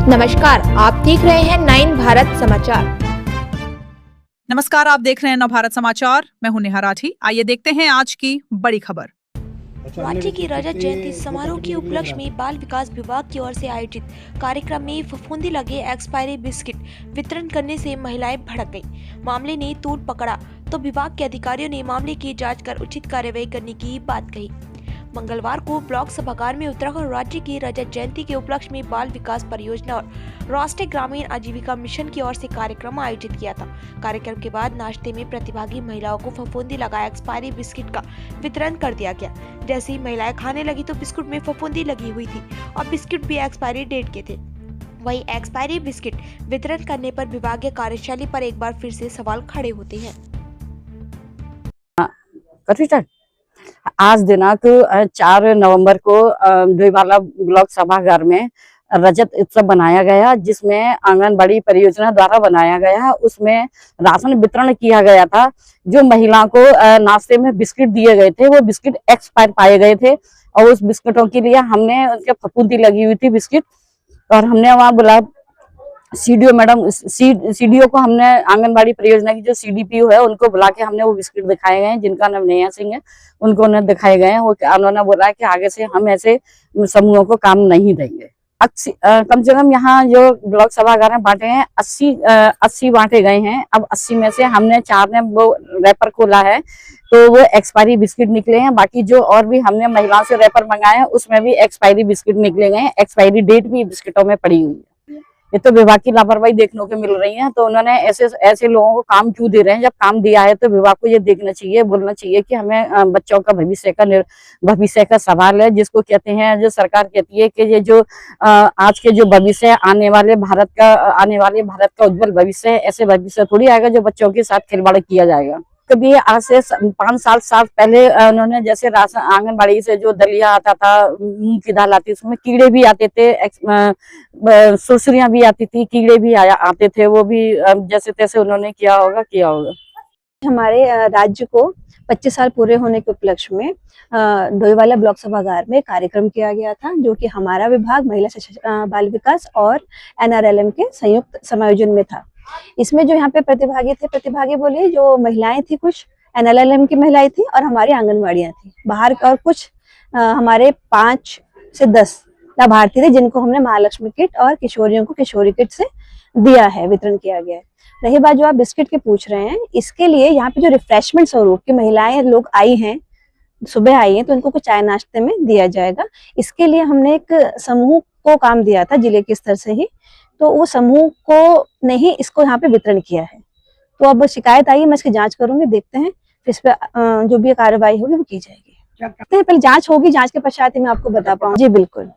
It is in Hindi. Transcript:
नमस्कार, आप देख रहे हैं 9 भारत समाचार। नमस्कार, आप देख रहे हैं नव भारत समाचार। मैं हूं नेहा राठी। आइए देखते हैं आज की बड़ी खबर। राज्य की रजत जयंती समारोह के उपलक्ष्य में बाल विकास विभाग की ओर से आयोजित कार्यक्रम में फफूंदी लगे एक्सपायरी बिस्किट वितरण करने से महिलाएं भड़क गईं। मामले ने तूल पकड़ा तो विभाग के अधिकारियों ने मामले की जांच कर उचित कार्रवाई करने की बात कही। मंगलवार को ब्लॉक सभागार में उत्तराखंड राज्य की रजत जयंती के उपलक्ष्य में बाल विकास परियोजना और राष्ट्रीय ग्रामीण आजीविका मिशन की ओर से कार्यक्रम आयोजित किया था। कार्यक्रम के बाद नाश्ते में प्रतिभागी महिलाओं को फफूंदी लगा एक्सपायरी बिस्किट का वितरण कर दिया गया। जैसे ही महिलाएं खाने लगी तो बिस्कुट में फफूंदी लगी हुई थी और बिस्किट भी एक्सपायरी डेट के थे। वही एक्सपायरी बिस्किट वितरण करने पर विभागीय कार्यशैली पर एक बार फिर से सवाल खड़े होते हैं। आज दिनांक 4 नवंबर को डोईवाला ब्लॉक सभागार में रजत उत्सव बनाया गया, जिसमें आंगनबाड़ी परियोजना द्वारा बनाया गया। उसमें राशन वितरण किया गया था। जो महिलाओं को नाश्ते में बिस्किट दिए गए थे वो बिस्किट एक्सपायर पाए गए थे और उस बिस्किटों के लिए हमने उनके फफूंदी लगी हुई थी बिस्किट, और हमने वहाँ बुलाया सीडीओ मैडम, सीडीओ को हमने आंगनबाड़ी परियोजना की जो सीडीपीओ है उनको बुला के हमने वो बिस्किट दिखाए गए हैं, जिनका नाम नेहा सिंह है। उनको उन्हें दिखाए गए हैं। वो उन्होंने बोला कि आगे से हम ऐसे समूहों को काम नहीं देंगे। कम से कम यहाँ जो ब्लॉक सभागार में बांटे हैं 80 बांटे गए हैं। अब 80 में से हमने 4 ने वो रैपर खोला है तो वो एक्सपायरी बिस्किट निकले हैं। बाकी जो और भी हमने महिलाओं से रैपर मंगाए हैं उसमें भी एक्सपायरी बिस्किट निकले गए हैं। एक्सपायरी डेट भी बिस्किटों में पड़ी हुई है। ये तो विभाग की लापरवाही देखने को मिल रही है। तो उन्होंने ऐसे लोगों को काम क्यों दे रहे हैं? जब काम दिया है तो विभाग को ये देखना चाहिए, बोलना चाहिए कि हमें बच्चों का भविष्य का सवाल है, जिसको कहते हैं, जो सरकार कहती है कि ये जो आज के जो भविष्य है, आने वाले भारत का उज्जवल भविष्य है। ऐसे भविष्य थोड़ी आएगा जो बच्चों के साथ खिलवाड़ किया जाएगा। कभी आज से 5 साल पहले उन्होंने जैसे राशन आंगनबाड़ी से जो दलिया आता था, मूंग की दाल आती, उसमें कीड़े भी आते थे, सुरसुरियां भी आती थी, कीड़े भी आते थे। वो भी जैसे तैसे उन्होंने किया होगा। हमारे राज्य को 25 साल पूरे होने के उपलक्ष्य में डोईवाला ब्लॉक सभागार में कार्यक्रम किया गया था, जो कि हमारा विभाग महिला बाल विकास और NRLM के संयुक्त समायोजन में था। इसमें जो यहाँ पे प्रतिभागी बोले जो महिलाएं थी, कुछ NRLM की महिलाएं थी और हमारी आंगनबाड़ियां थी बाहर, और कुछ हमारे 5 से 10 लाभार्थी थे, जिनको हमने महालक्ष्मी किट और किशोरियों को किशोरी किट से दिया है, वितरण किया गया है। रही बात जो आप बिस्किट के पूछ रहे हैं, इसके लिए यहाँ पे जो रिफ्रेशमेंट स्वरूप की महिलाएं लोग आई हैं, सुबह आई हैं, तो उनको कुछ चाय नाश्ते में दिया जाएगा। इसके लिए हमने एक समूह को काम दिया था जिले के स्तर से ही, तो वो समूह को ने ही इसको यहाँ पे वितरण किया है। तो अब शिकायत आई है, मैं इसकी जांच करूंगी, देखते हैं, फिर इस पे जो भी कार्रवाई होगी वो की जाएगी। पहले जांच होगी, जांच के पश्चात ही मैं आपको बता पाऊंगी। जी बिल्कुल।